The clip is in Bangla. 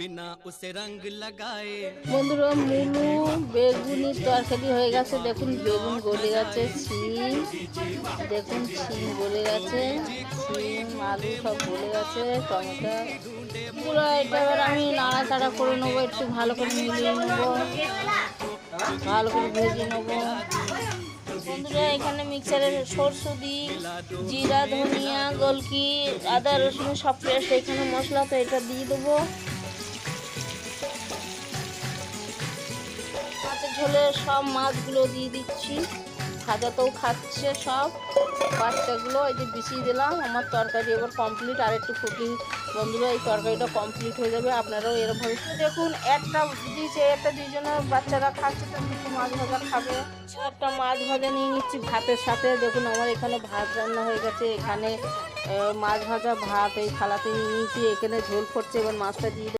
बिना उसे रंग लगाए। বন্ধুরা মুলু বেগুনির তরকারি হয়ে গেছে। দেখুন বেগুন গলে গেছে, শিম দেখুন শিম গলে গেছে, শিম আলু সব গলে গেছে, টমেটো পুরো এটা এবার আমি নাড়াচাড়া করে নেবো, একটু ভালো করে মিলিয়ে নেবো, ভালো করে ভেজে নেবো। বন্ধুরা এখানে মিক্সারে সরষে দিই, জিরা ধনিয়া গোলকি আদা রসুন সব পেস্ট এখানে মশলা, তো এটা দিয়ে দেবো। মাছের ঝোলে সব মাছগুলো দিয়ে দিচ্ছি, ভাজাতেও খাচ্ছে সব বাচ্চাগুলো। এই যে বিছিয়ে দিলাম, আমার তরকারি এবার কমপ্লিট। আর একটু ফুটি বন্ধুরা, এই তরকারিটা কমপ্লিট হয়ে যাবে। আপনারাও এরকমভাবে দেখুন, একটা দিয়েছে, একটা দুইজনের বাচ্চারা খাচ্ছে, তো দুটো মাছ ভাজা খাবে। একটা মাছ ভাজা নিয়ে নিচ্ছি ভাতের সাথে। দেখুন আমার এখানে ভাত রান্না হয়ে গেছে, এখানে মাছ ভাজা ভাত এই থালাতে নিয়ে নিয়েছি, এখানে ঝোল ফুটছে, এবার মাছটা দিয়ে